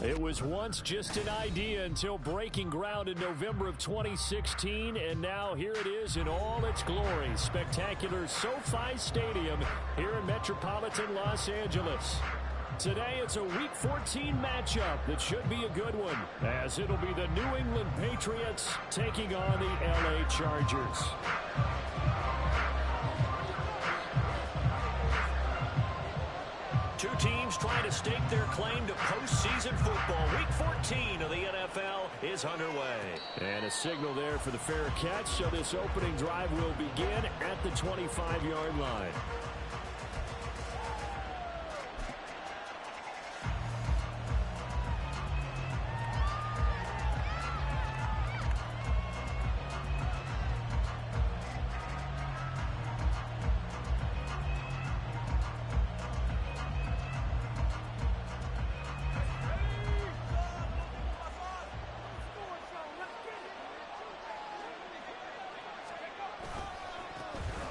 It was once just an idea until breaking ground in November of 2016, and now here it is in all its glory. Spectacular SoFi Stadium here in metropolitan Los Angeles. Today it's a Week 14 matchup that should be a good one, as it'll be the New England Patriots taking on the LA Chargers. Two teams trying to stake their claim to postseason football. Week 14 of the NFL is underway. And a signal there for the fair catch, so this opening drive will begin at the 25-yard line.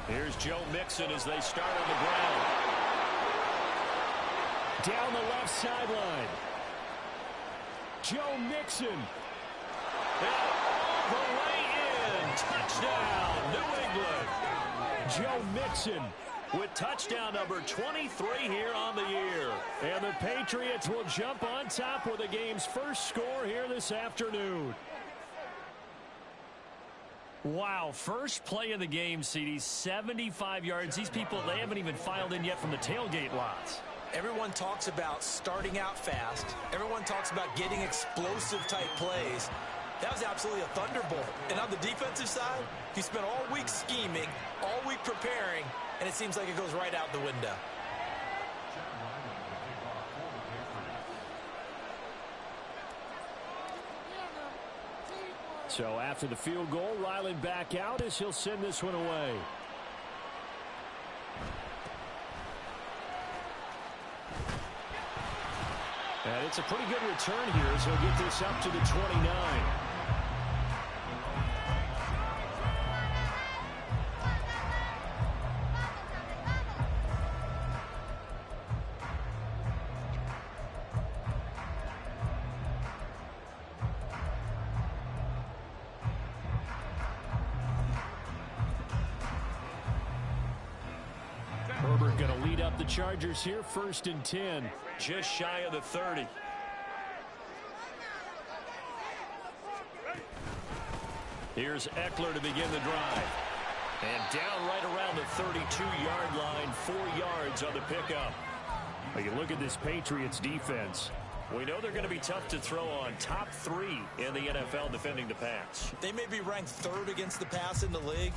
Here's Joe Mixon as they start on the ground. Down the left sideline. Joe Mixon. And all the way in. Touchdown, New England. Joe Mixon with touchdown number 23 here on the year. And the Patriots will jump on top with the game's first score here this afternoon. Wow, first play of the game, CD, 75 yards. These people, they haven't even filed in yet from the tailgate lots. Everyone talks about starting out fast. Everyone talks about getting explosive-type plays. That was absolutely a thunderbolt. And on the defensive side, you spent all week scheming, all week preparing, and it seems like it goes right out the window. So after the field goal, Ryland back out as he'll send this one away. And it's a pretty good return here as he'll get this up to the 29. Herbert going to lead up the Chargers here, 1st and 10. Just shy of the 30. Here's Eckler to begin the drive. And down right around the 32-yard line, 4 yards on the pickup. Well, you look at this Patriots defense. We know they're going to be tough to throw on. Top 3 in the NFL defending the pass. They may be ranked 3rd against the pass in the league,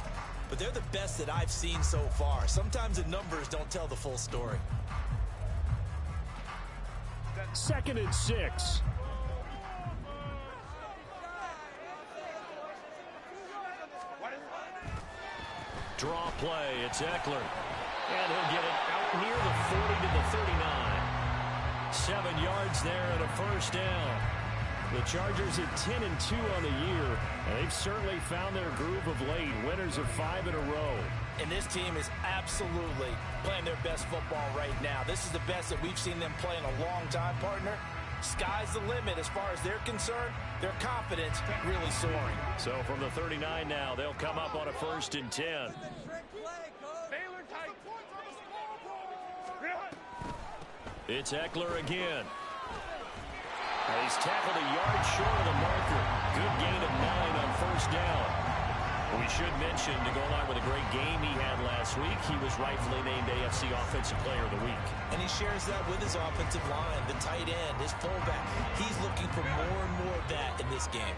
but they're the best that I've seen so far. Sometimes the numbers don't tell the full story. 2nd and 6. Draw play. It's Eckler. And he'll get it out near the 40 to the 39. 7 yards there and a 1st down. The Chargers at 10-2 on the year. And they've certainly found their groove of late. Winners of 5 in a row. And this team is absolutely playing their best football right now. This is the best that we've seen them play in a long time, partner. Sky's the limit as far as they're concerned. Their confidence really soaring. So from the 39 now, they'll come up on a 1st and 10. It's Eckler again. And he's tackled a yard short of the marker. Good gain of 9 on 1st down. We should mention, to go along with a great game he had last week, he was rightfully named AFC Offensive Player of the Week. And he shares that with his offensive line, the tight end, his fullback. He's looking for more and more of that in this game.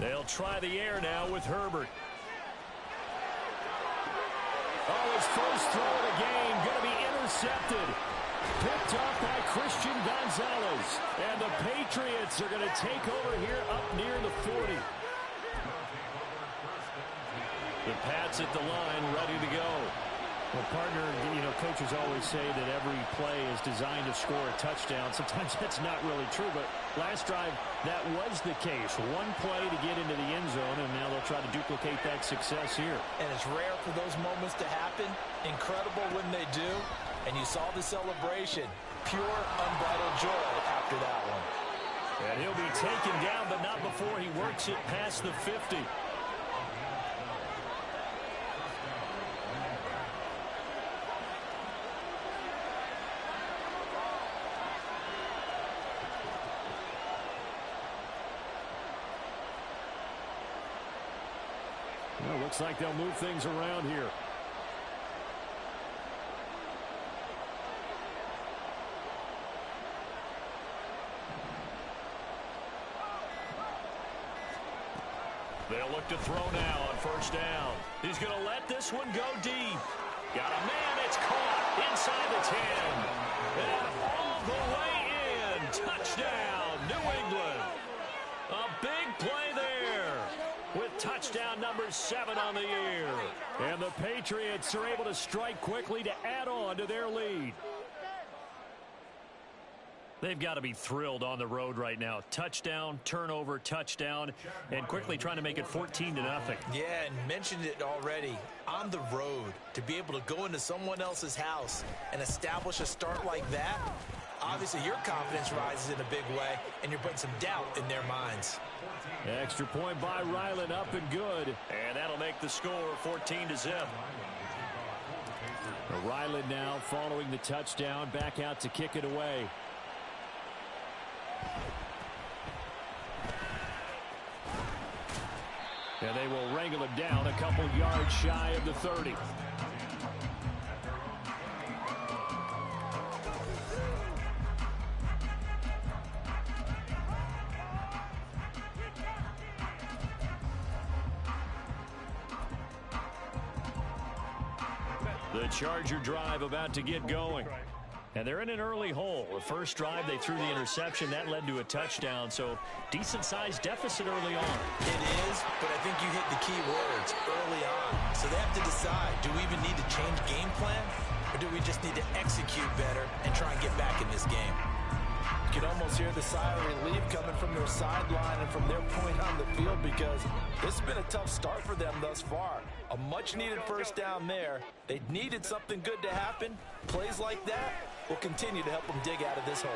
They'll try the air now with Herbert. Oh, his first throw of the game going to be intercepted. Picked off by Christian Gonzalez. And the Patriots are going to take over here up near the 40. The Pats at the line, ready to go. Well, partner, you know, coaches always say that every play is designed to score a touchdown. Sometimes that's not really true, but last drive, that was the case. One play to get into the end zone, and now they'll try to duplicate that success here. And it's rare for those moments to happen. Incredible when they do. And you saw the celebration. Pure, unbridled joy after that one. And he'll be taken down, but not before he works it past the 50. Well, looks like they'll move things around here. They'll look to throw now on first down. He's going to let this one go deep. Got a man. It's caught inside the 10. And all the way in. Touchdown, New England. A big play there with touchdown number 7 on the year. And the Patriots are able to strike quickly to add on to their lead. They've got to be thrilled on the road right now. Touchdown, turnover, touchdown, and quickly trying to make it 14-0. Yeah, and mentioned it already. On the road, to be able to go into someone else's house and establish a start like that, obviously your confidence rises in a big way, and you're putting some doubt in their minds. Extra point by Ryland, up and good. And that'll make the score 14-0. Ryland now following the touchdown, back out to kick it away. And they will wrangle him down a couple yards shy of the 30. The Charger drive about to get going. And they're in an early hole. The first drive, they threw the interception. That led to a touchdown. So decent-sized deficit early on. It is, but I think you hit the key words early on. So they have to decide, do we even need to change game plan? Or do we just need to execute better and try and get back in this game? You can almost hear the sigh of relief coming from their sideline and from their point on the field, because this has been a tough start for them thus far. A much-needed first down there. They needed something good to happen. Plays like that will continue to help them dig out of this hole.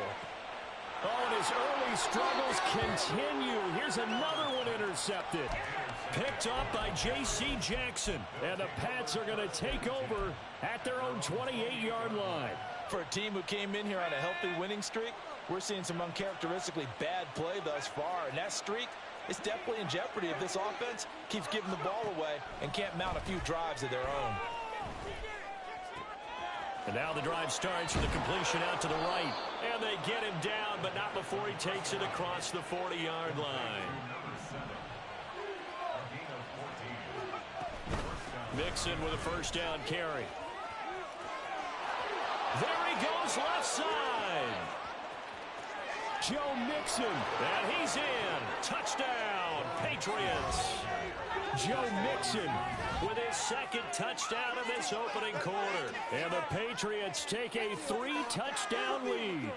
Oh, and his early struggles continue. Here's another one intercepted. Picked up by J.C. Jackson. And the Pats are going to take over at their own 28-yard line. For a team who came in here on a healthy winning streak, we're seeing some uncharacteristically bad play thus far. And that streak is definitely in jeopardy if this offense keeps giving the ball away and can't mount a few drives of their own. And now the drive starts with a completion out to the right. And they get him down, but not before he takes it across the 40-yard line. Mixon with a first down carry. There he goes left side. Joe Mixon, and he's in. Touchdown, Patriots. Joe Mixon with his second touchdown of this opening quarter. And the Patriots take a 3-touchdown lead.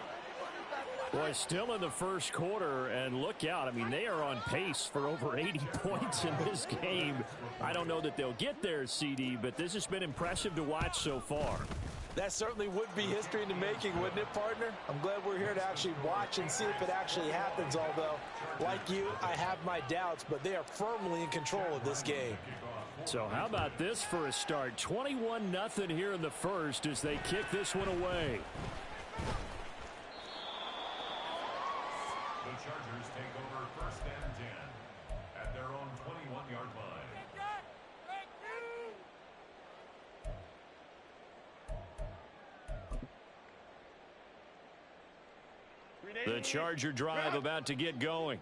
Boy, still in the first quarter, and look out. I mean, they are on pace for over 80 points in this game. I don't know that they'll get there, CD, but this has been impressive to watch so far. That certainly would be history in the making, wouldn't it, partner? I'm glad we're here to actually watch and see if it actually happens, although, like you, I have my doubts, but they are firmly in control of this game. So how about this for a start? 21-0 here in the first as they kick this one away. The Chargers take over first and 10 at their own 21-yard line. The Charger drive about to get going.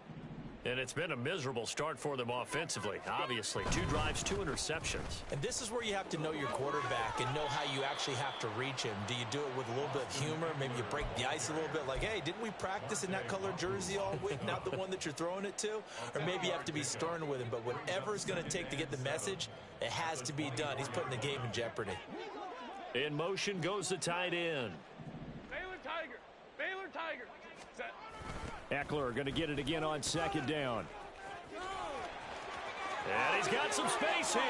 And it's been a miserable start for them offensively, obviously. 2 drives, 2 interceptions. And this is where you have to know your quarterback and know how you actually have to reach him. Do you do it with a little bit of humor? Maybe you break the ice a little bit like, hey, didn't we practice in that colored jersey all week, not the one that you're throwing it to? Or maybe you have to be stern with him. But whatever it's going to take to get the message, it has to be done. He's putting the game in jeopardy. In motion goes the tight end. Baylor Tiger. Baylor Tiger. Set. Eckler going to get it again on second down. And he's got some space here.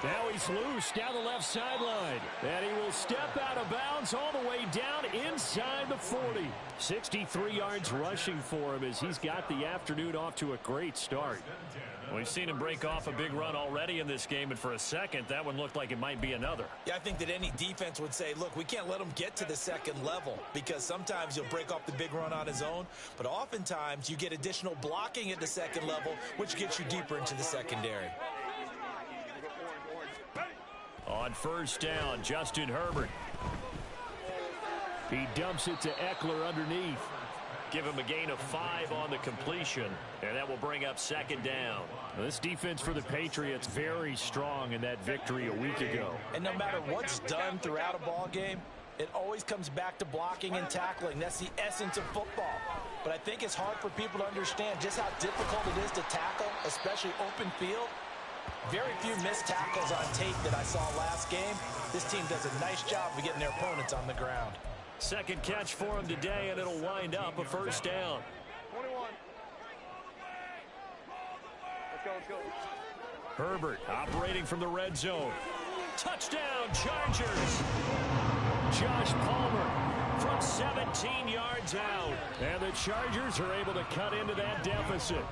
Now he's loose down the left sideline. And he will step out of bounds all the way down inside the 40. 63 yards rushing for him as he's got the afternoon off to a great start. We've seen him break off a big run already in this game, and for a second, that one looked like it might be another. Yeah, I think that any defense would say, look, we can't let him get to the second level because sometimes he'll break off the big run on his own, but oftentimes you get additional blocking at the second level, which gets you deeper into the secondary. On first down, Justin Herbert. He dumps it to Eckler underneath. Give him a gain of 5 on the completion, and that will bring up second down. Now, this defense for the Patriots very strong in that victory a week ago. And no matter what's done throughout a ball game, it always comes back to blocking and tackling. That's the essence of football. But I think it's hard for people to understand just how difficult it is to tackle, especially open field. Very few missed tackles on tape that I saw last game. This team does a nice job of getting their opponents on the ground. Second catch for him today, and it'll wind up a first down. 21. Let's go. Herbert operating from the red zone. Touchdown, Chargers. Josh Palmer from 17 yards out. And the Chargers are able to cut into that deficit.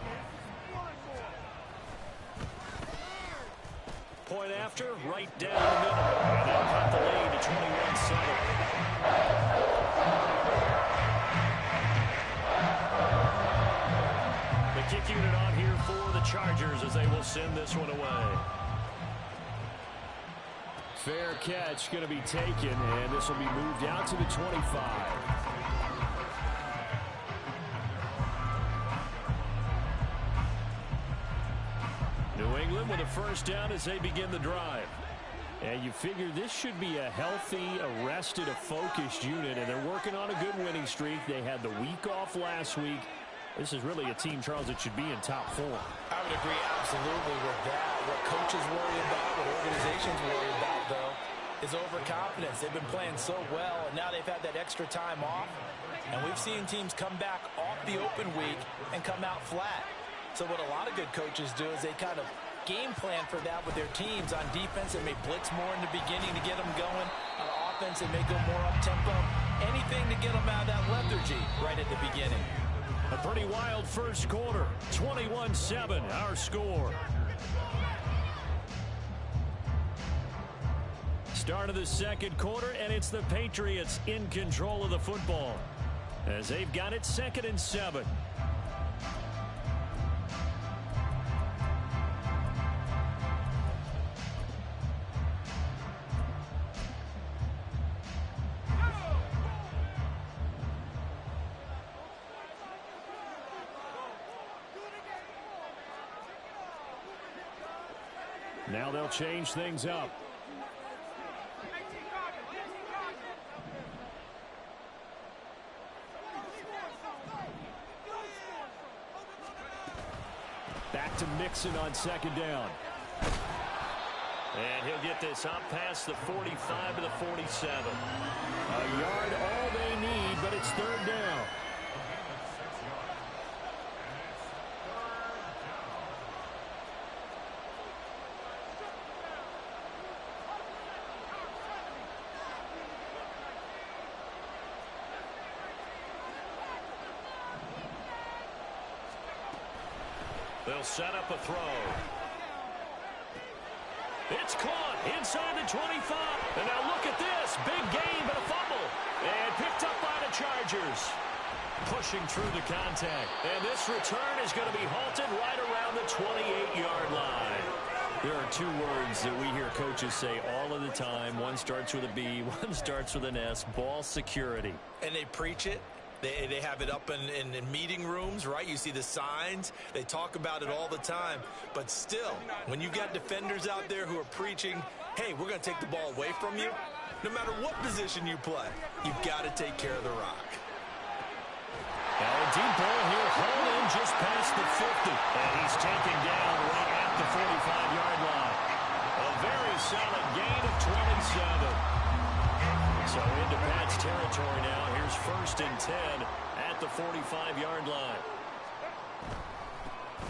Point after, right down the middle. And they'll cut the lead to 21-7. The kick unit on here for the Chargers as they will send this one away. Fair catch going to be taken, and this will be moved out to the 25. New England with a first down as they begin the drive. And you figure this should be a healthy, arrested, a focused unit, and they're working on a good winning streak. They had the week off last week. This is really a team, Charles, that should be in top form. I would agree absolutely with that. What coaches worry about, what organizations worry about, though, is overconfidence. They've been playing so well, and now they've had that extra time off. And we've seen teams come back off the open week and come out flat. So what a lot of good coaches do is they kind of game plan for that with their teams. On defense, they may blitz more in the beginning to get them going. On offense, they may go more up-tempo. Anything to get them out of that lethargy right at the beginning. A pretty wild first quarter. 21-7, our score. Start of the second quarter, and it's the Patriots in control of the football as they've got it 2nd and 7. Now they'll change things up. Back to Mixon on second down. And he'll get this up past the 45 to the 47. A yard all they need, but it's third down. They'll set up a throw. It's caught inside the 25. And now look at this. Big gain, but a fumble. And picked up by the Chargers. Pushing through the contact. And this return is going to be halted right around the 28-yard line. There are two words that we hear coaches say all of the time. One starts with a B, one starts with an S. Ball security. And they preach it. They have it up in meeting rooms, right? You see the signs. They talk about it all the time. But still, when you got defenders out there who are preaching, hey, we're going to take the ball away from you, no matter what position you play, you've got to take care of the rock. Now a deep ball here, hauled in just past the 50. And he's taken down right at the 45-yard line. A very solid gain of 27. So into Pat's territory now. Here's 1st and 10 at the 45-yard line.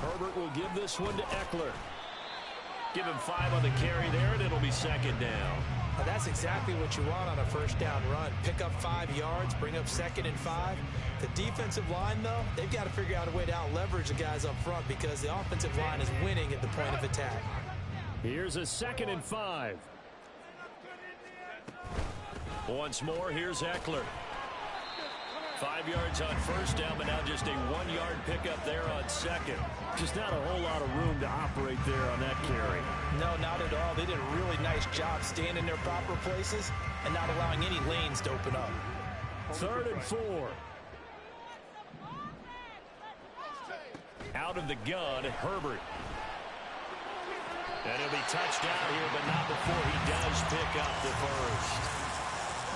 Herbert will give this one to Eckler. Give him 5 on the carry there, and it'll be second down. Now, that's exactly what you want on a first down run. Pick up 5 yards, bring up 2nd and 5. The defensive line, though, they've got to figure out a way to out-leverage the guys up front because the offensive line is winning at the point of attack. Here's a 2nd and 5. Once more, here's Eckler. 5 yards on first down, but now just a 1-yard pickup there on second. Just not a whole lot of room to operate there on that carry. No, not at all. They did a really nice job staying in their proper places and not allowing any lanes to open up. 3rd and 4. Out of the gun, Herbert. And he'll be touched down here, but not before he does pick up the first.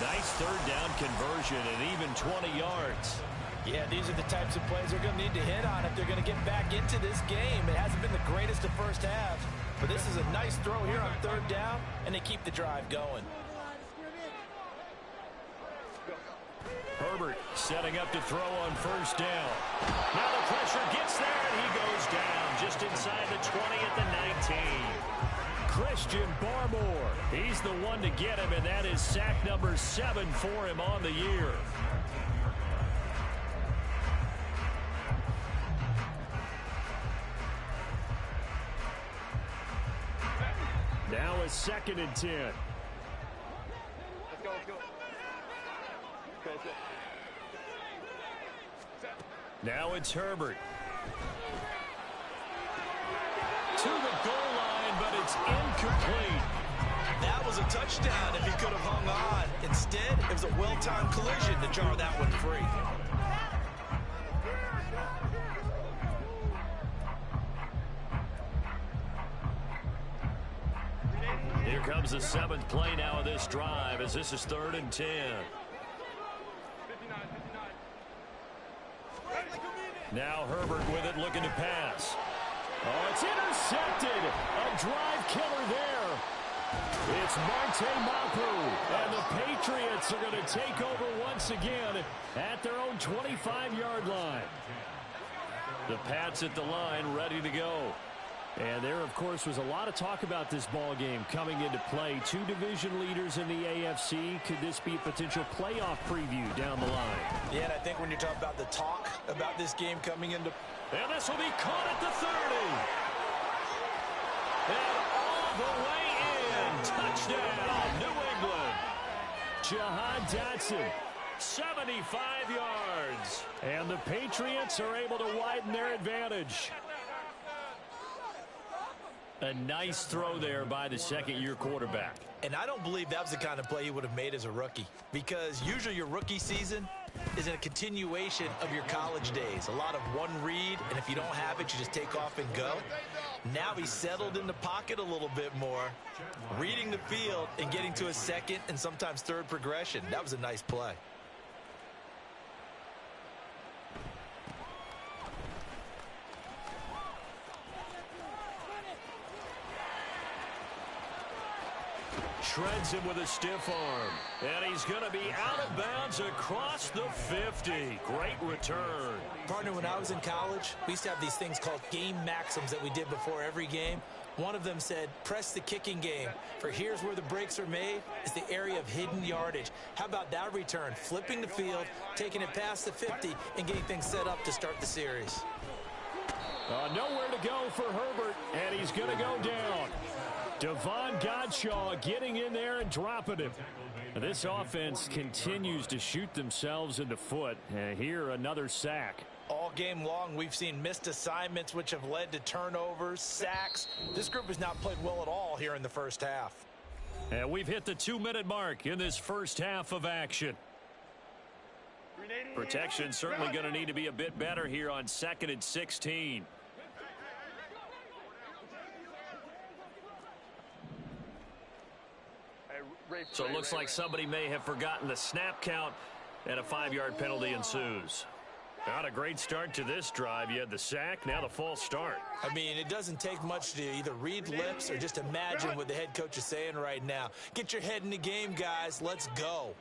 Nice 3rd down conversion and even 20 yards. Yeah, these are the types of plays they're going to need to hit on if they're going to get back into this game. It hasn't been the greatest of first halves, but this is a nice throw here on 3rd down, and they keep the drive going. Herbert setting up to throw on 1st down. Now the pressure gets there, and he goes down just inside the 20 at the 19. Christian Barmore, he's the one to get him, and that is sack number 7 for him on the year. Now a 2nd and 10. Let's go, let's go. Let's go. Now it's Herbert. To the goal line, but it's incomplete. That was a touchdown if he could have hung on. Instead, it was a well-timed collision to jar that one free. Here comes the 7th play now of this drive as this is 3rd and 10. 59. Now Herbert with it, looking to pass. Oh, it's intercepted. A drive killer there. It's Marte Mapu. And the Patriots are going to take over once again at their own 25-yard line. The Pats at the line, ready to go. And there, of course, was a lot of talk about this ball game coming into play. 2 division leaders in the AFC. Could this be a potential playoff preview down the line? Yeah, and I think when you're talking about the talk about this game coming into... And this will be caught at the 30. And all the way in. Touchdown, New England. Jahan Dotson, 75 yards. And the Patriots are able to widen their advantage. A nice throw there by the 2nd-year quarterback. And I don't believe that was the kind of play he would have made as a rookie, because usually your rookie season is a continuation of your college days. A lot of one read, and if you don't have it, you just take off and go. Now he's settled in the pocket a little bit more, reading the field and getting to a 2nd and sometimes 3rd progression. That was a nice play. Shreds him with a stiff arm. And he's going to be out of bounds across the 50. Great return. Partner, when I was in college, we used to have these things called game maxims that we did before every game. One of them said, press the kicking game. For here's where the breaks are made, is the area of hidden yardage. How about that return? Flipping the field, taking it past the 50, and getting things set up to start the series. Nowhere to go for Herbert, and he's going to go down. Devon Godshaw getting in there and dropping him. This offense continues to shoot themselves in the foot. Here, another sack. All game long, we've seen missed assignments, which have led to turnovers, sacks. This group has not played well at all here in the first half. And we've hit the 2-minute mark in this first half of action. Protection certainly going to need to be a bit better here on 2nd and 16. So it looks like somebody may have forgotten the snap count, and a 5-yard penalty ensues. Not a great start to this drive. You had the sack, now the false start. I mean, it doesn't take much to either read lips or just imagine what the head coach is saying right now. Get your head in the game, guys. Let's go.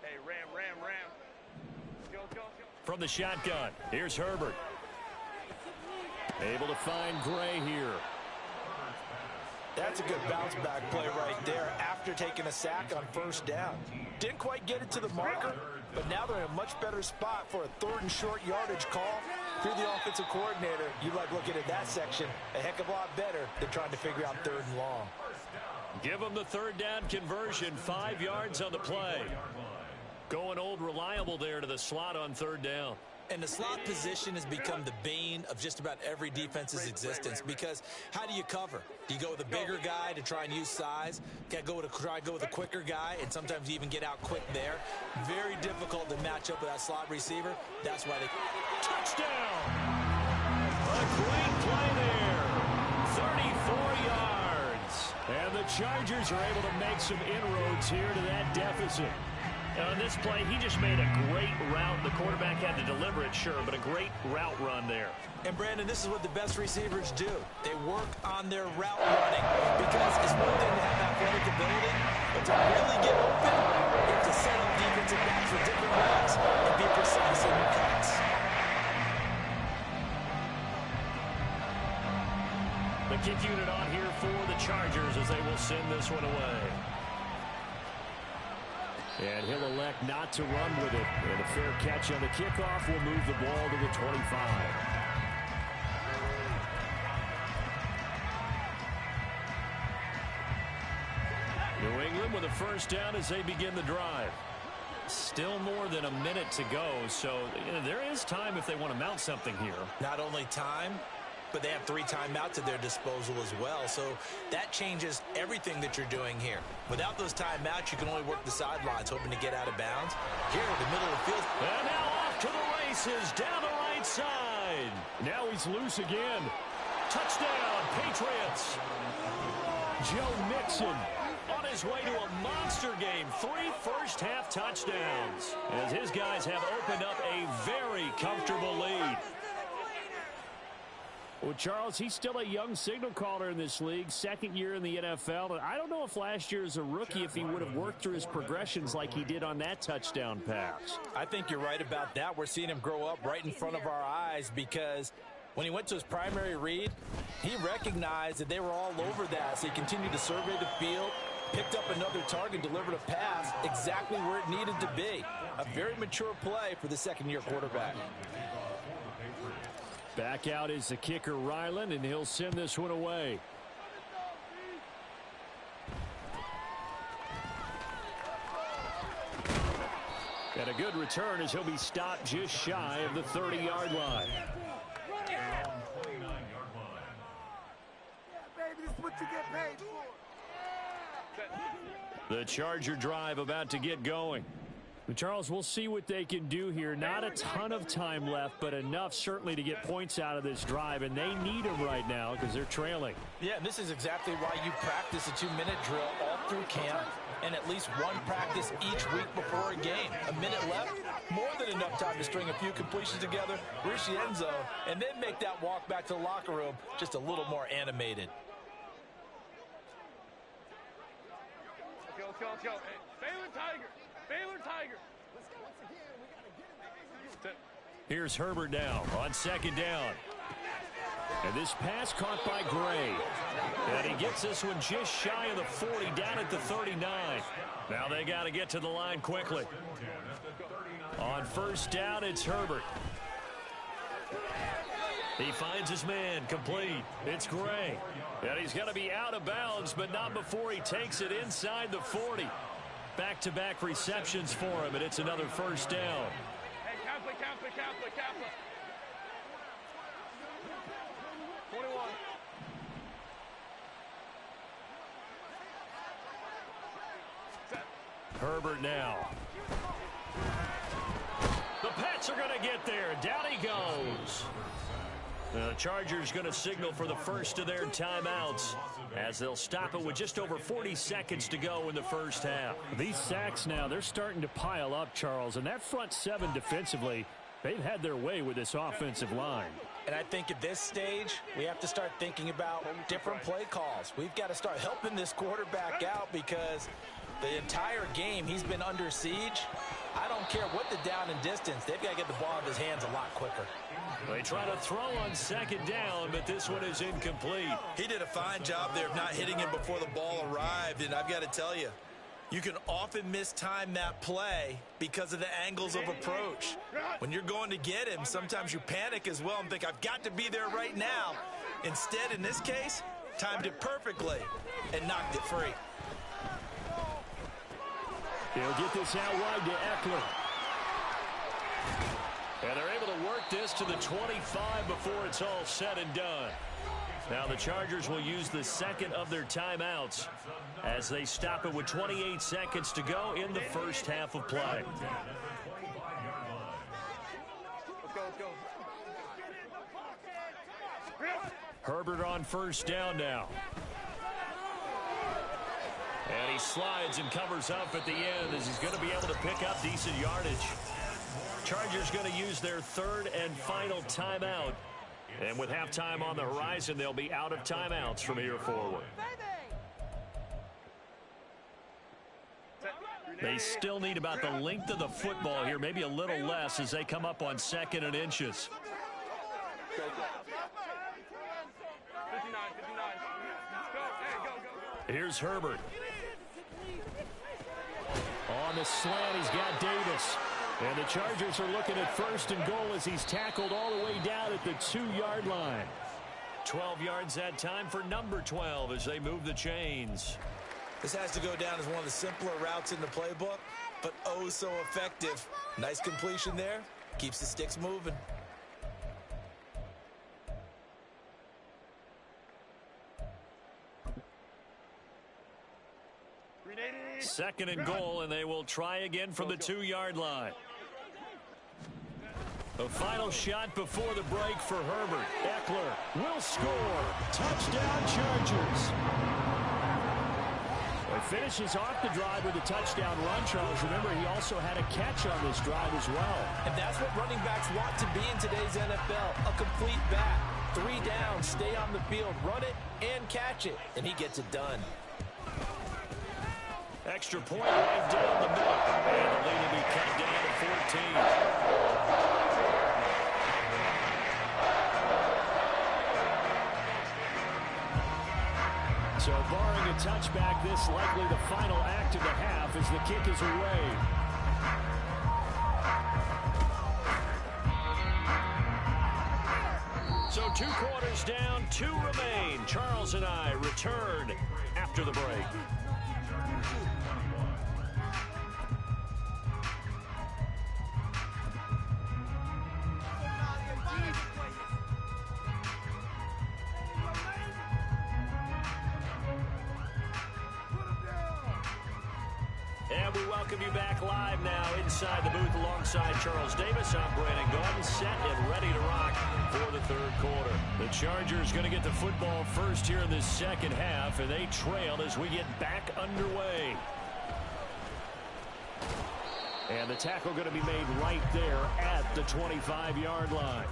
Hey, ram. Go. From the shotgun, here's Herbert. Able to find Gray here. That's a good bounce-back play right there after taking a sack on first down. Didn't quite get it to the marker, but now they're in a much better spot for a 3rd and short yardage call. If you're the offensive coordinator, you like looking at that section a heck of a lot better than trying to figure out 3rd and long. Give them the 3rd down conversion, 5 yards on the play. Going old reliable there to the slot on 3rd down. And the slot position has become the bane of just about every defense's existence, because how do you cover? Do you go with a bigger guy to try and use size? Got to try to go with a quicker guy, and sometimes you even get out quick there. Very difficult to match up with that slot receiver. That's why they... Touchdown! A great play there. 34 yards. And the Chargers are able to make some inroads here to that deficit. And on this play, he just made a great route. The quarterback had to deliver it, sure, but a great route run there. And, Brandon, this is what the best receivers do. They work on their route running, because it's one thing to have athletic ability, but to really get open, you have to set up defensive backs with different routes and be precise in your cuts. The kick unit on here for the Chargers as they will send this one away. And he'll elect not to run with it. And a fair catch on the kickoff will move the ball to the 25. New England with a 1st down as they begin the drive. Still more than a minute to go, so there is time if they want to mount something here. Not only time, but they have 3 timeouts at their disposal as well. So that changes everything that you're doing here. Without those timeouts, you can only work the sidelines, hoping to get out of bounds. Here in the middle of the field. And now off to the races, down the right side. Now he's loose again. Touchdown, Patriots. Joe Mixon on his way to a monster game. 3 first-half touchdowns as his guys have opened up a very comfortable lead. Well, Charles, he's still a young signal caller in this league, 2nd year in the NFL. And I don't know if last year as a rookie, if he would have worked through his progressions like he did on that touchdown pass. I think you're right about that. We're seeing him grow up right in front of our eyes, because when he went to his primary read, he recognized that they were all over that. So he continued to survey the field, picked up another target, delivered a pass exactly where it needed to be. A very mature play for the 2nd-year quarterback. Back out is the kicker, Ryland, and he'll send this one away. And a good return as he'll be stopped just shy of the 30-yard line. Down 29-yard line. Baby, this is what you get paid for. The Charger drive about to get going. But Charles, we'll see what they can do here. Not a ton of time left, but enough certainly to get points out of this drive, and they need them right now because they're trailing. Yeah, and this is exactly why you practice a 2-minute drill all through camp, and at least one practice each week before a game. A minute left, more than enough time to string a few completions together, reach the end zone, and then make that walk back to the locker room just a little more animated. Let's go. Hey, Baylor Tiger. Baylor Tiger. Let's go. Once again, we got to get him. Here's Herbert now on 2nd down. And this pass caught by Gray. And he gets this one just shy of the 40, down at the 39. Now they got to get to the line quickly. On 1st down, it's Herbert. He finds his man, complete. It's Gray. And he's going to be out of bounds, but not before he takes it inside the 40. Back-to-back receptions for him, and it's another 1st down. Hey, Kaplan. 21. Herbert now. The Pats are going to get there. Down he goes. The Chargers going to signal for the first of their timeouts as they'll stop it with just over 40 seconds to go in the 1st half. These sacks now, they're starting to pile up, Charles, and that front 7 defensively, they've had their way with this offensive line. And I think at this stage, we have to start thinking about different play calls. We've got to start helping this quarterback out because The entire game he's been under siege. I don't care what the down and distance. They've got to get the ball in his hands a lot quicker. They try to throw on second down, but this one is incomplete. He did a fine job there of not hitting him before the ball arrived, and I've got to tell you, you can often mistime that play because of the angles of approach. When you're going to get him, sometimes you panic as well and think, I've got to be there right now. Instead, in this case, timed it perfectly and knocked it free. He'll get this out wide to Eckler. And they're able to work this to the 25 before it's all said and done. Now the Chargers will use the second of their timeouts as they stop it with 28 seconds to go in the first half of play. Herbert on first down now. And he slides and covers up at the end as he's going to be able to pick up decent yardage. Chargers going to use their third and final timeout. And with halftime on the horizon, they'll be out of timeouts from here forward. They still need about the length of the football here, maybe a little less as they come up on 2nd and inches. 59, 59. Here's Herbert. On the slant, he's got Davis. And the Chargers are looking at 1st and goal as he's tackled all the way down at the 2-yard line. 12 yards that time for number 12 as they move the chains. This has to go down as one of the simpler routes in the playbook, but oh so effective. Nice completion there. Keeps the sticks moving. Second and goal, and they will try again from the 2-yard line. The final shot before the break for Herbert. Eckler will score. Touchdown, Chargers. He finishes off the drive with a touchdown run, Charles. Remember, he also had a catch on this drive as well. And that's what running backs want to be in today's NFL. A complete back. 3 downs, stay on the field, run it, and catch it. And he gets it done. Extra point right down the middle. And the lead will be cut down to 14. So barring a touchback, this likely the final act of the half as the kick is away. So 2 quarters down, 2 remain. Charles and I return after the break. And we welcome you back live now inside the booth alongside Charles Davis. I'm Brandon Gordon, set and ready to rock for the 3rd quarter. The Chargers going to get the football first here in this second half, and they trail as we get back underway. And the tackle going to be made right there at the 25-yard line.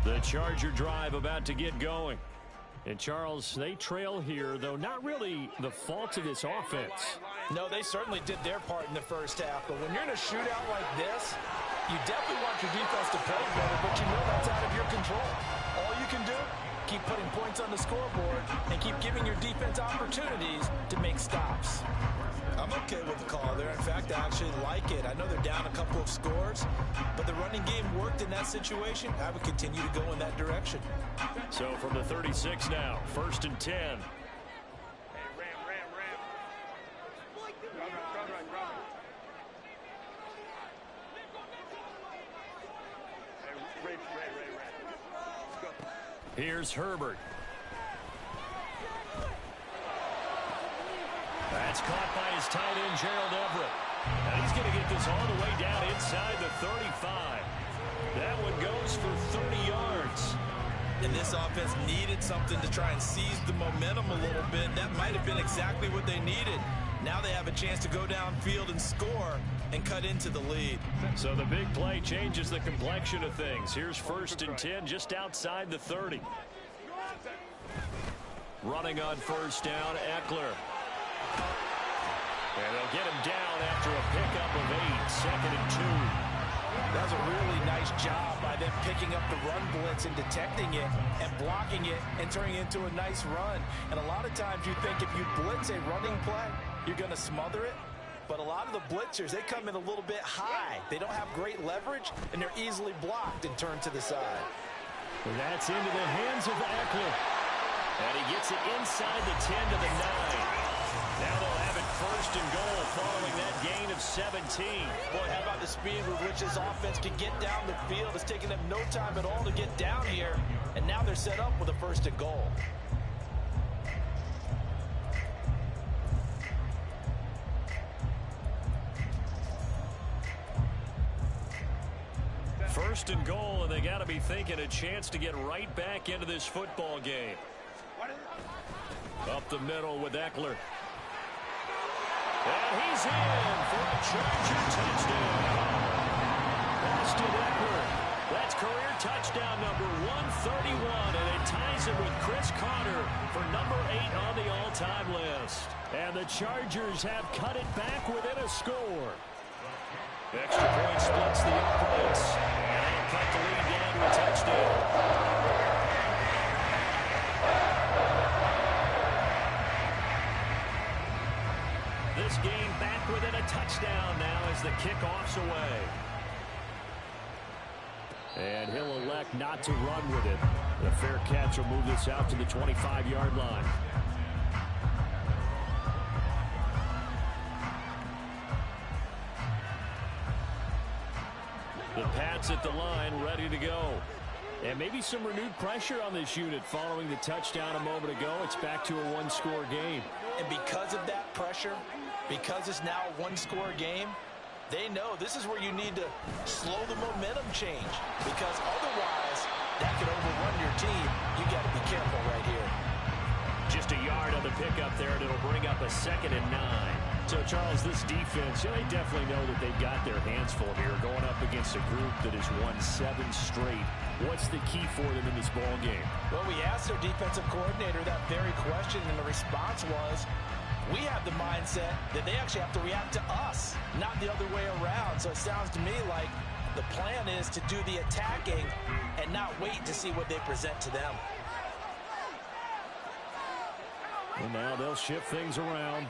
The Charger drive about to get going. And Charles, they trail here, though not really the fault of this offense. No, they certainly did their part in the first half. But when you're in a shootout like this, you definitely want your defense to play better, but you know that's out of your control. All you can do, keep putting points on the scoreboard and keep giving your defense opportunities to make stops. I'm okay with the call there. In fact, I actually like it. I know they're down a couple of scores, but the running game worked in that situation. I would continue to go in that direction. So from the 36 now, 1st and 10. Hey, Ram. Drop it. Hey, Ray. Let's go. Here's Herbert. That's caught by his tight end, Gerald Everett. And he's going to get this all the way down inside the 35. That one goes for 30 yards. And this offense needed something to try and seize the momentum a little bit. That might have been exactly what they needed. Now they have a chance to go downfield and score and cut into the lead. So the big play changes the complexion of things. Here's 1st and 10 just outside the 30. Running on 1st down, Eckler. And they'll get him down after a pickup of 8, 2nd and 2. That was a really nice job by them picking up the run blitz and detecting it and blocking it and turning it into a nice run. And a lot of times you think if you blitz a running play, you're going to smother it. But a lot of the blitzers, they come in a little bit high. They don't have great leverage, and they're easily blocked and turned to the side. And that's into the hands of Eckler. And he gets it inside the 10 to the 9. Now they'll have it 1st and goal following that gain of 17. Boy, how about the speed with which this offense can get down the field? It's taken them no time at all to get down here, and now they're set up with a 1st and goal. First and goal, and they got to be thinking a chance to get right back into this football game. Up the middle with Eckler. And he's in for a Charger touchdown. Austin Eckler. That's career touchdown number 131, and it ties him with Chris Carter for number 8 on the all-time list. And the Chargers have cut it back within a score. Extra point splits the uprights, and they'll cut the lead down to a touchdown. This game back within a touchdown now as the kickoff's away. And he'll elect not to run with it. The fair catch will move this out to the 25-yard line. The Pats at the line, ready to go. And maybe some renewed pressure on this unit following the touchdown a moment ago. It's back to a one-score game. And because of that pressure, because it's now a one-score game, they know this is where you need to slow the momentum change, because otherwise that could overrun your team. You got to be careful right here. Just a yard on the pickup there, and it'll bring up a 2nd and 9. So, Charles, this defense, they definitely know that they've got their hands full here, going up against a group that has won 7 straight. What's the key for them in this ball game? Well, we asked their defensive coordinator that very question, and the response was, we have the mindset that they actually have to react to us, not the other way around. So it sounds to me like the plan is to do the attacking and not wait to see what they present to them. And now they'll shift things around.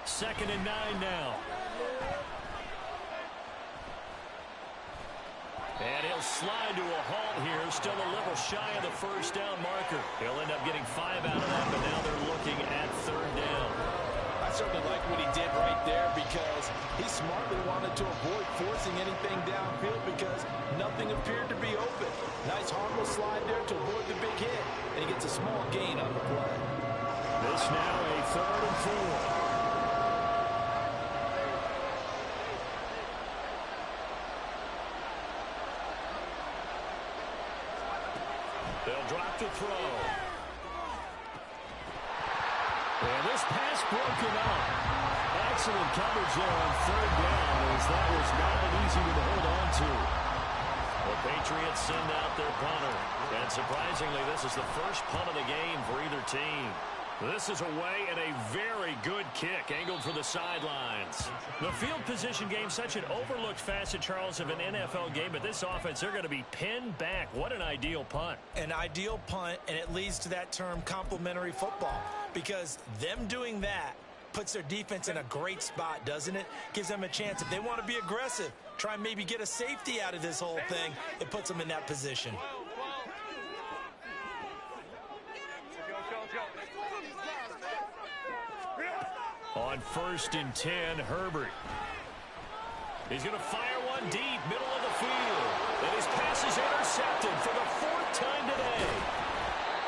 Second and 9 now. And he'll slide to a halt here, still a little shy of the 1st down marker. He'll end up getting 5 out of that, but now they're looking at 3rd down. I certainly like what he did right there, because he smartly wanted to avoid forcing anything downfield because nothing appeared to be open. Nice harmless slide there to avoid the big hit, and he gets a small gain on the play. This now a 3rd and 4. They'll drop to throw. And this pass broken up. Excellent coverage there on 3rd down, as that was not an easy one to hold on to. The Patriots send out their punter. And surprisingly, this is the first punt of the game for either team. This is away and a very good kick, angled for the sidelines. The field position game, such an overlooked facet, Charles, of an NFL game, but this offense, they're going to be pinned back. What an ideal punt. An ideal punt, and it leads to that term complementary football, because them doing that puts their defense in a great spot, doesn't it? Gives them a chance. If they want to be aggressive, try and maybe get a safety out of this whole thing, it puts them in that position. On 1st and 10, Herbert. He's going to fire one deep, middle of the field. And his pass is intercepted for the 4th time today.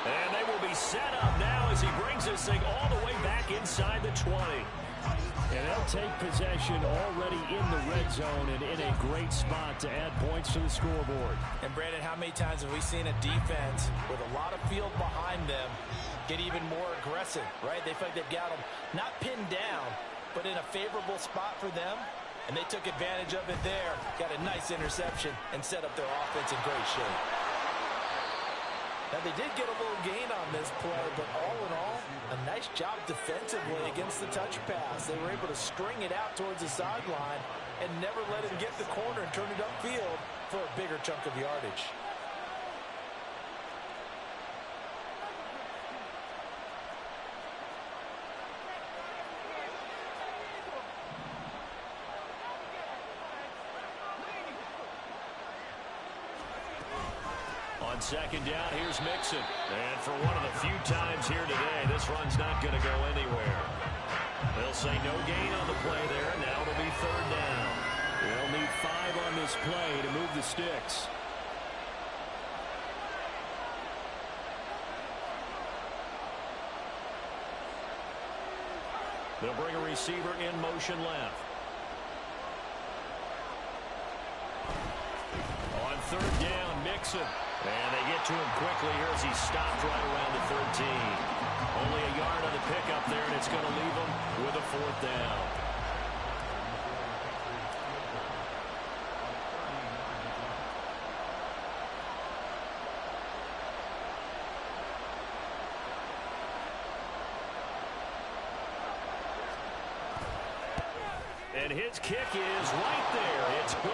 And they will be set up now as he brings this thing all the way back inside the 20. And they'll take possession already in the red zone and in a great spot to add points to the scoreboard. And Brandon, how many times have we seen a defense with a lot of field behind them get even more aggressive, right? They feel like they've got them not pinned down, but in a favorable spot for them. And they took advantage of it there. Got a nice interception and set up their offense in great shape. Now, they did get a little gain on this play, but all in all, a nice job defensively against the touch pass. They were able to string it out towards the sideline and never let him get the corner and turn it upfield for a bigger chunk of yardage. On second down, here's Mixon. And for one of the few times here today, this run's not going to go anywhere. They'll say no gain on the play there. Now it'll be third down. They'll need 5 on this play to move the sticks. They'll bring a receiver in motion left. On third down, Mixon. And they get to him quickly here as he stopped right around the 13. Only a yard on the pickup there, and it's going to leave him with a fourth down. And his kick is right there. It's good.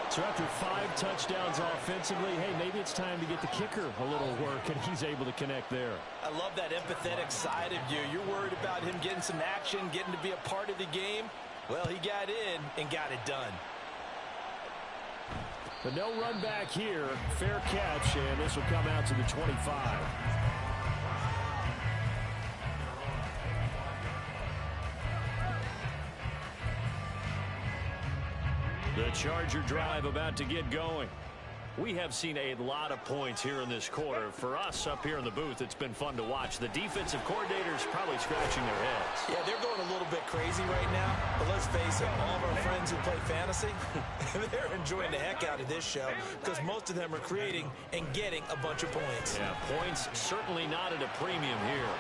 So after 5 touchdowns offensively, hey, maybe it's time to get the kicker a little work, and he's able to connect there. I love that empathetic side of you. You're worried about him getting some action, getting to be a part of the game. Well, he got in and got it done. But no run back here. Fair catch, and this will come out to the 25. The Charger drive about to get going. We have seen a lot of points here in this quarter. For us up here in the booth, it's been fun to watch. The defensive coordinators probably scratching their heads. Yeah, they're going a little bit crazy right now. But let's face it, all of our friends who play fantasy, they're enjoying the heck out of this show because most of them are creating and getting a bunch of points. Yeah, points certainly not at a premium here.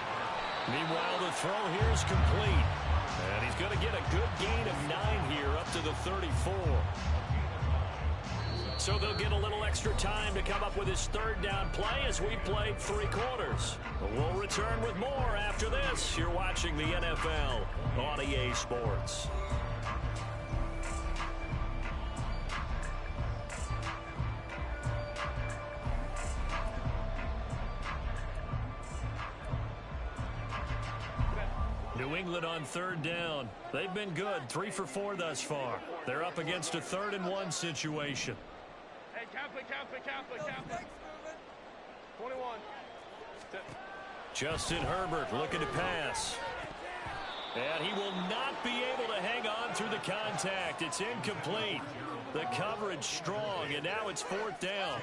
Meanwhile, the throw here is complete. And he's going to get a good gain of 9 here up to the 34. So they'll get a little extra time to come up with his third down play as we played 3 quarters. We'll return with more after this. You're watching the NFL on EA Sports. New England on third down. They've been good, 3 for 4 thus far. They're up against a 3rd and 1 situation. Hey, Catholic. 21. Justin Herbert looking to pass. And he will not be able to hang on through the contact. It's incomplete. The coverage strong, and now it's 4th down.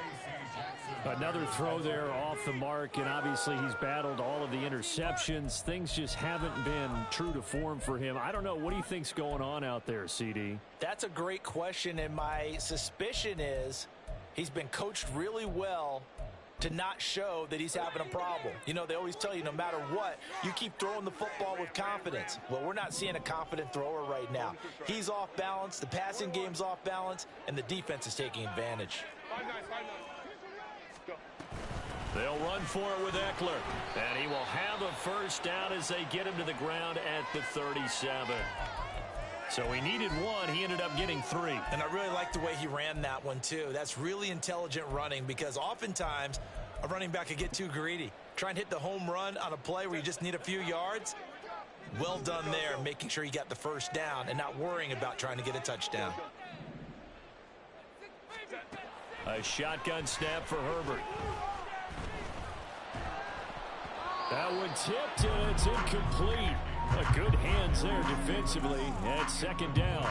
Another throw there off the mark, and obviously he's battled all of the interceptions. Things just haven't been true to form for him. I don't know. What do you think's going on out there, CD? That's a great question, and my suspicion is he's been coached really well to not show that he's having a problem. You know, they always tell you no matter what, you keep throwing the football with confidence. Well, we're not seeing a confident thrower right now. He's off balance, the passing game's off balance, and the defense is taking advantage. 5-9. Go. They'll run for it with Eckler. And he will have a first down as they get him to the ground at the 37. So he needed 1. He ended up getting 3. And I really like the way he ran that one, too. That's really intelligent running because oftentimes a running back could get too greedy. Try and hit the home run on a play where you just need a few yards. Well done there, making sure you got the first down and not worrying about trying to get a touchdown. A shotgun snap for Herbert. That one tipped, and it's incomplete. Good hands there defensively at 2nd down.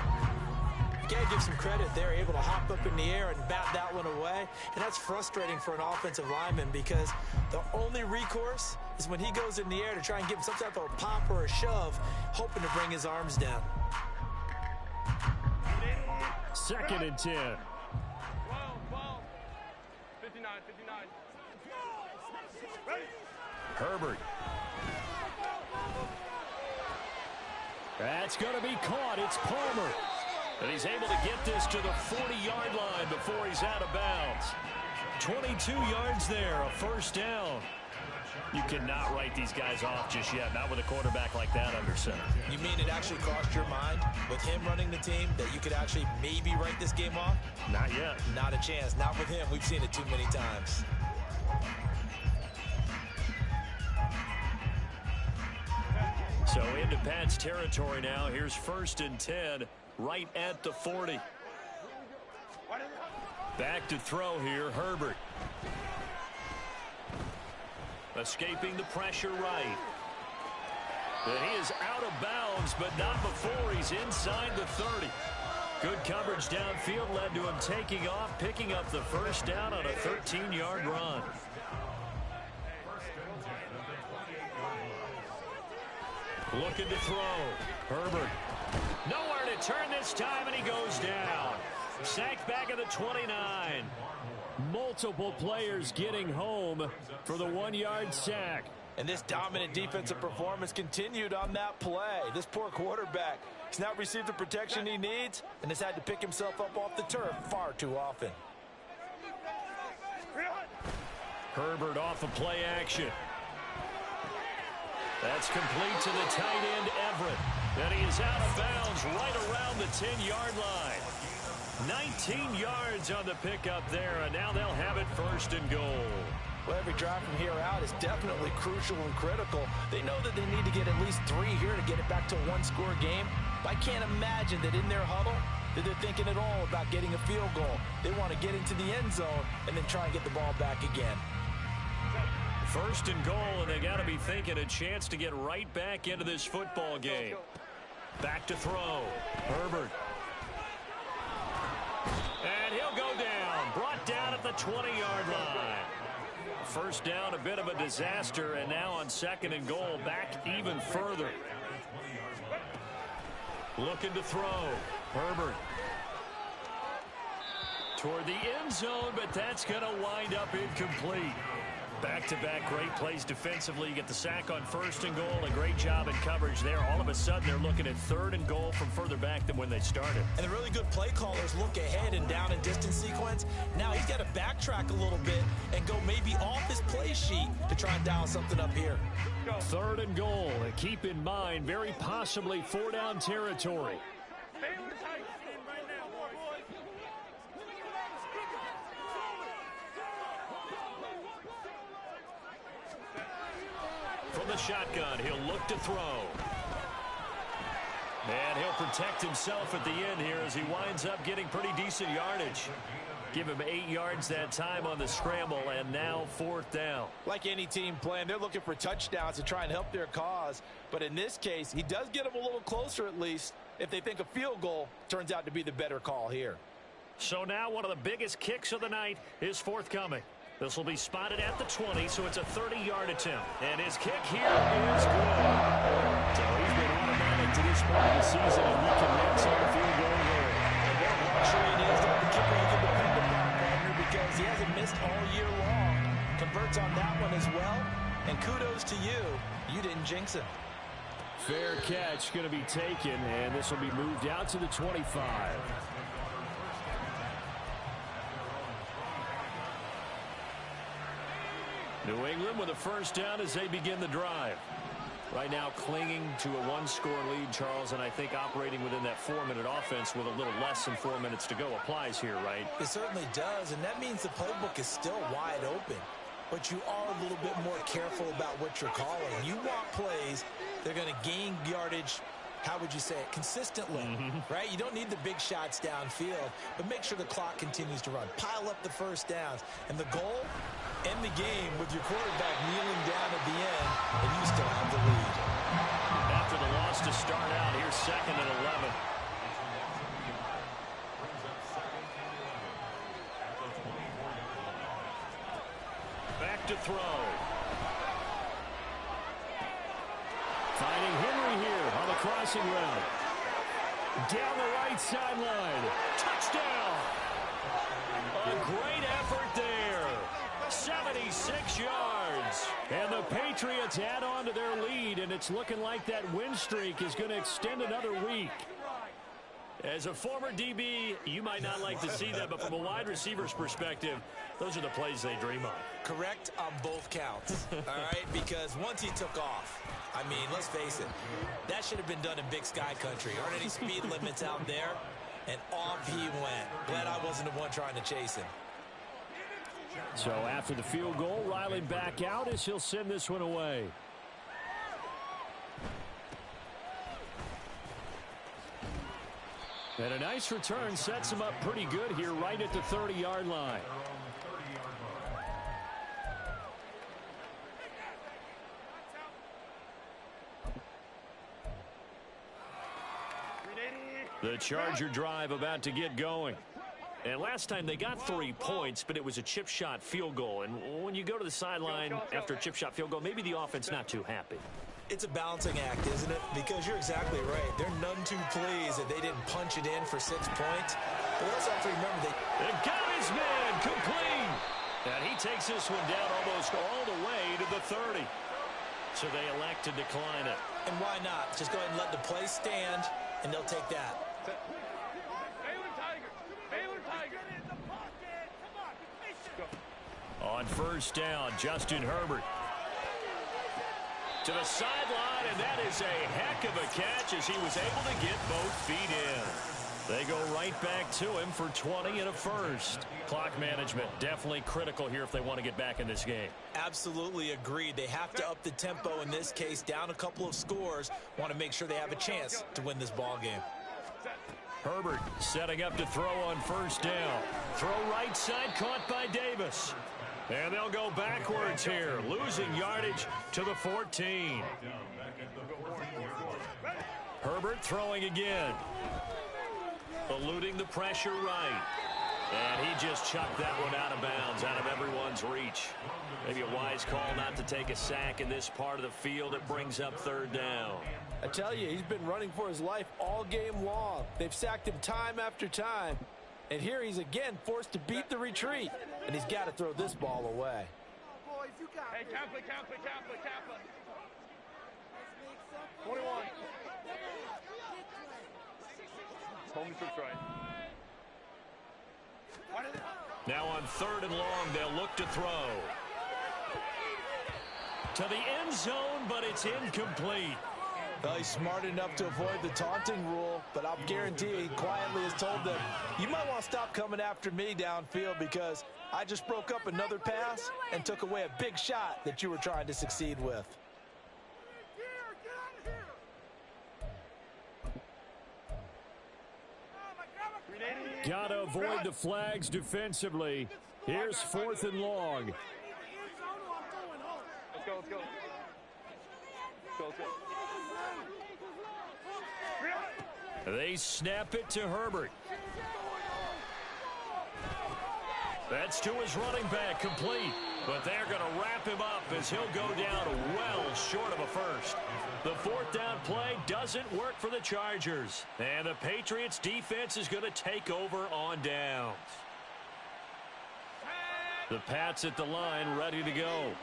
You got to give some credit. They're able to hop up in the air and bat that one away. And that's frustrating for an offensive lineman because the only recourse is when he goes in the air to try and give him some type of a pop or a shove, hoping to bring his arms down. 2nd and 10. 12, 59. Ready? Herbert. That's going to be caught. It's Palmer. And he's able to get this to the 40-yard line before he's out of bounds. 22 yards there, a first down. You cannot write these guys off just yet, not with a quarterback like that under center. You mean it actually crossed your mind with him running the team that you could actually maybe write this game off? Not yet. Not a chance. Not with him. We've seen it too many times. So into Pat's territory now. Here's 1st and 10 right at the 40. Back to throw here, Herbert. Escaping the pressure right. And he is out of bounds, but not before he's inside the 30. Good coverage downfield led to him taking off, picking up the first down on a 13-yard run. Looking to throw. Herbert. Nowhere to turn this time, and he goes down. Sacked back at the 29. Multiple players getting home for the 1-yard sack. And this dominant defensive performance continued on that play. This poor quarterback has not received the protection he needs and has had to pick himself up off the turf far too often. Herbert off of play action. That's complete to the tight end, Everett. And he is out of bounds right around the 10-yard line. 19 yards on the pickup there, and now they'll have it 1st and goal. Well, every drive from here out is definitely crucial and critical. They know that they need to get at least 3 here to get it back to a 1-score game. But I can't imagine that in their huddle that they're thinking at all about getting a field goal. They want to get into the end zone and then try and get the ball back again. 1st and goal, and they got to be thinking a chance to get right back into this football game. Back to throw. Herbert. And he'll go down. Brought down at the 20-yard line. First down, a bit of a disaster, and now on 2nd and goal, back even further. Looking to throw. Herbert. Toward the end zone, but that's going to wind up incomplete. Back-to-back great plays defensively. You get the sack on 1st and goal. A great job in coverage there. All of a sudden, they're looking at 3rd and goal from further back than when they started. And the really good play callers look ahead and down and distance sequence. Now he's got to backtrack a little bit and go maybe off his play sheet to try and dial something up here. 3rd and goal. And keep in mind, very possibly 4-down territory. From the shotgun, he'll look to throw. And he'll protect himself at the end here as he winds up getting pretty decent yardage. Give him 8 yards that time on the scramble, and now 4th down. Like any team playing, they're looking for touchdowns to try and help their cause. But in this case, he does get them a little closer at least if they think a field goal turns out to be the better call here. So now one of the biggest kicks of the night is forthcoming. This will be spotted at the 20, so it's a 30-yard attempt. And his kick here is good. So he's been automatic to this point of the season, and he connects on the field goal there. And what luxury it is to have a kicker you can depend upon, partner, because he hasn't missed all year long. Converts on that one as well. And kudos to you. You didn't jinx him. Fair catch going to be taken, and this will be moved out to the 25. New England with a first down as they begin the drive. Right now clinging to a 1-score lead, Charles, and I think operating within that 4-minute offense with a little less than 4 minutes to go applies here, right? It certainly does, and that means the playbook is still wide open. But you are a little bit more careful about what you're calling. You want plays that are going to gain yardage, how would you say it, consistently, right? You don't need the big shots downfield, but make sure the clock continues to run. Pile up the first downs. And the goal, end the game with your quarterback kneeling down at the end, and you still have the lead. After the loss to start out, here's 2nd and 11. Back to throw. Finding Henry here on the crossing route. Down the right sideline. Touchdown. A great effort there. 76 yards. And the Patriots add on to their lead, and it's looking like that win streak is going to extend another week. As a former DB, you might not like to see that, but from a wide receiver's perspective, those are the plays they dream of. Correct on both counts, all right? Because once he took off, I mean, let's face it, that should have been done in Big Sky country. Aren't any speed limits out there? And off he went. Glad I wasn't the one trying to chase him. So after the field goal, Riley back out as he'll send this one away. And a nice return sets him up pretty good here right at the 30-yard line. The Charger drive about to get going. And last time they got 3 points, but it was a chip shot field goal. And when you go to the sideline after a chip shot field goal, maybe the offense not too happy. It's a balancing act, isn't it? Because you're exactly right. They're none too pleased that they didn't punch it in for 6 points. But we also have to remember they got his man complete. And he takes this one down almost all the way to the 30. So they elect to decline it. And why not? Just go ahead and let the play stand, and they'll take that. On first down, Justin Herbert. To the sideline, and that is a heck of a catch as he was able to get both feet in. They go right back to him for 20 and a first. Clock management definitely critical here if they want to get back in this game. Absolutely agreed. They have to up the tempo in this case, down a couple of scores. Want to make sure they have a chance to win this ball game. Herbert setting up to throw on first down. Throw right side, caught by Davis. And they'll go backwards here, losing yardage to the 14. Herbert throwing again. Eluding the pressure right. And he just chucked that one out of bounds, out of everyone's reach. Maybe a wise call not to take a sack in this part of the field. It brings up third down. I tell you, he's been running for his life all game long. They've sacked him time after time. And here he's again forced to beat the retreat. And he's got to throw this ball away. Hey, Kappa. 21. Home six right. Now on third and long, they'll look to throw. To the end zone, but it's incomplete. Well, he's smart enough to avoid the taunting rule, but I'll guarantee he quietly has told them, you might want to stop coming after me downfield because I just broke up another pass and took away a big shot that you were trying to succeed with. Gotta avoid the flags defensively. Here's fourth and long. Let's go. They snap it to Herbert. That's to his running back, complete. But they're going to wrap him up as he'll go down well short of a first. The fourth down play doesn't work for the Chargers. And the Patriots defense is going to take over on downs. The Pats at the line, ready to go.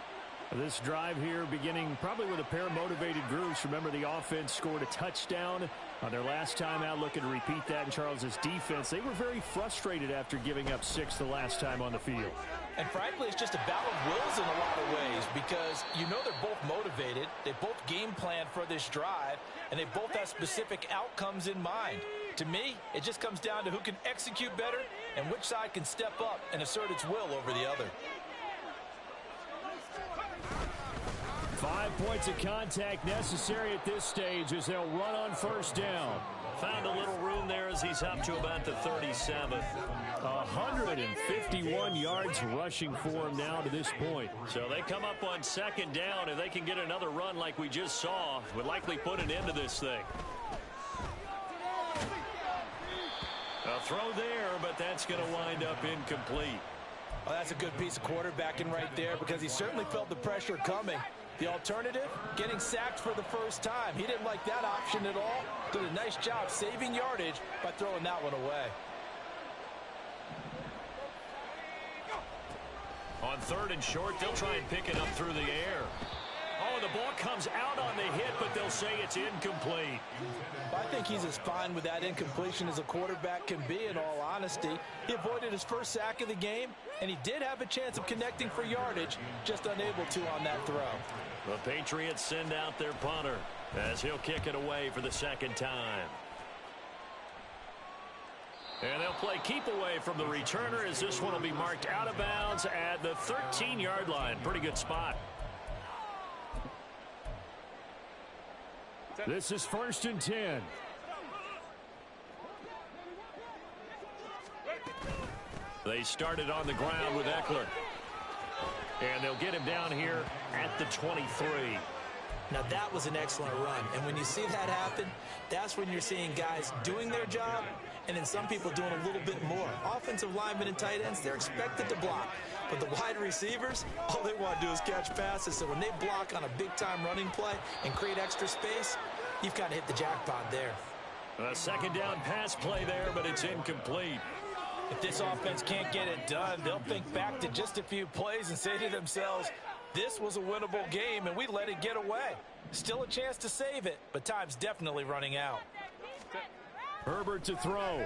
This drive here beginning probably with a pair of motivated groups. Remember, the offense scored a touchdown on their last time out, looking to repeat that in Charles's defense. They were very frustrated after giving up 6 the last time on the field. And frankly, it's just a battle of wills in a lot of ways because you know they're both motivated. They both game plan for this drive, and they both have specific outcomes in mind. To me, it just comes down to who can execute better and which side can step up and assert its will over the other. 5 points of contact necessary at this stage as they'll run on first down. Found a little room there as he's up to about the 37. 151 yards rushing for him now to this point. So they come up on second down. If they can get another run like we just saw, would likely put an end to this thing. A throw there, but that's going to wind up incomplete. Well, that's a good piece of quarterbacking right there because he certainly felt the pressure coming. The alternative, getting sacked for the first time. He didn't like that option at all. Did a nice job saving yardage by throwing that one away. On 3rd and short, they'll try and pick it up through the air. Oh, the ball comes out on the hit, but they'll say it's incomplete. I think he's as fine with that incompletion as a quarterback can be, in all honesty. He avoided his first sack of the game, and he did have a chance of connecting for yardage, just unable to on that throw. The Patriots send out their punter as he'll kick it away for the second time. And they'll play keep away from the returner as this one will be marked out of bounds at the 13-yard line. Pretty good spot. This is 1st and 10. They started on the ground with Eckler. And they'll get him down here at the 23. Now that was an excellent run. And when you see that happen, that's when you're seeing guys doing their job and then some people doing a little bit more. Offensive linemen and tight ends, they're expected to block. But the wide receivers, all they want to do is catch passes. So when they block on a big-time running play and create extra space, you've kind of hit the jackpot there. A second down pass play there, but it's incomplete. If this offense can't get it done, they'll think back to just a few plays and say to themselves, this was a winnable game, and we let it get away. Still a chance to save it, but time's definitely running out. Herbert to throw.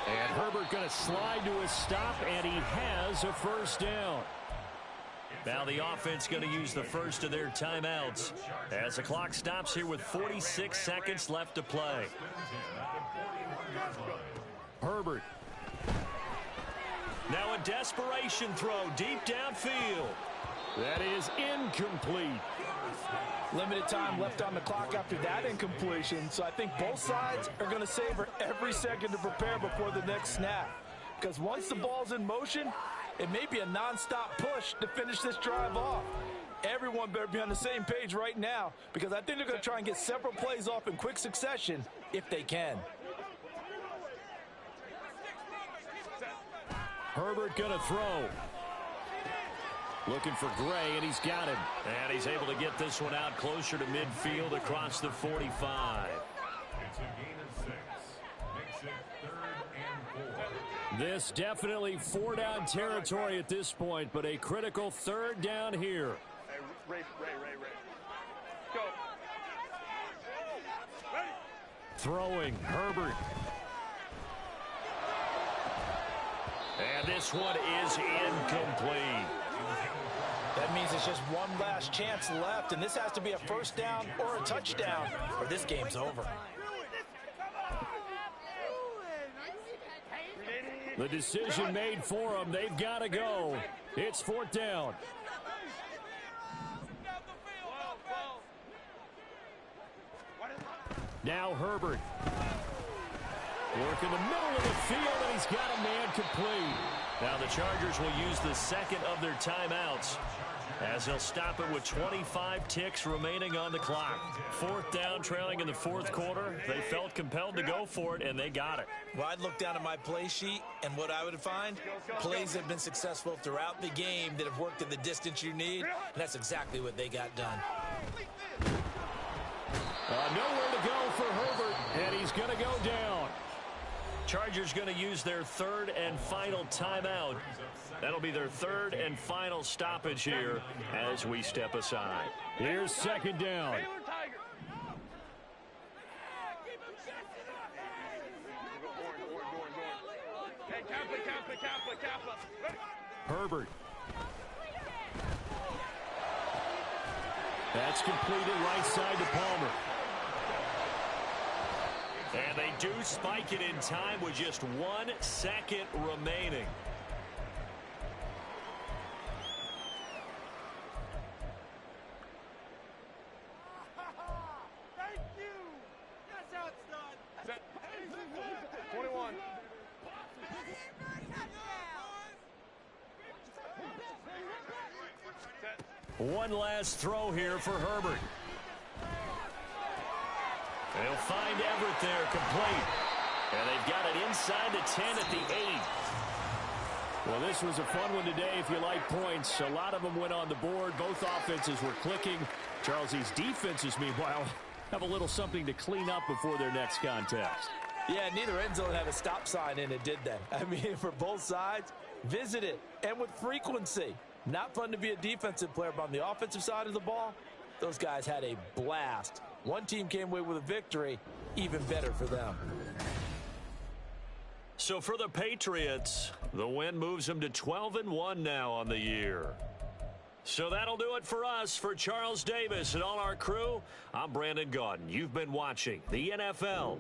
And Herbert going to slide to a stop, and he has a first down. Now the offense going to use the first of their timeouts as the clock stops here with 46 seconds left to play. Herbert. Now a desperation throw deep downfield. That is incomplete. Limited time left on the clock after that incompletion, so I think both sides are going to savor every second to prepare before the next snap. Because once the ball's in motion, it may be a non-stop push to finish this drive off. Everyone better be on the same page right now, because I think they're going to try and get several plays off in quick succession if they can. Herbert going to throw. Looking for Gray, and he's got him. And he's able to get this one out closer to midfield across the 45. It's a gain of 6. Makes it 3rd and 4. This definitely 4-down territory at this point, but a critical 3rd down here. Hey, Ray. Go. Ready. Throwing, Herbert. And this one is incomplete. That means it's just one last chance left, and this has to be a first down or a touchdown, or this game's over. The decision made for them. They've got to go. It's 4th down. Now Herbert. Work in the middle of the field, and he's got a man complete. Now the Chargers will use the second of their timeouts as they'll stop it with 25 ticks remaining on the clock. 4th down, trailing in the 4th quarter. They felt compelled to go for it, and they got it. Well, I'd look down at my play sheet, and what I would find, plays that have been successful throughout the game that have worked in the distance you need, and that's exactly what they got done. Nowhere to go for Herbert, and he's going to go down. Chargers going to use their 3rd and final timeout. That'll be their 3rd and final stoppage here as we step aside. Here's 2nd down. Herbert. That's completed right side to Palmer. And they do spike it in time with just 1 second remaining. Thank you. That's how it's done. 21. One last throw here for Herbert. They'll find Everett there, complete. And they've got it inside the 10 at the 8. Well, this was a fun one today if you like points. A lot of them went on the board. Both offenses were clicking. Charles, these defenses, meanwhile, have a little something to clean up before their next contest. Yeah, neither end zone had a stop sign in it, did they? I mean, for both sides, visit it, and with frequency. Not fun to be a defensive player, but on the offensive side of the ball, those guys had a blast. One team came away with a victory, even better for them. So for the Patriots, the win moves them to 12-1 now on the year. So that'll do it for us. For Charles Davis and all our crew, I'm Brandon Gaudin. You've been watching the NFL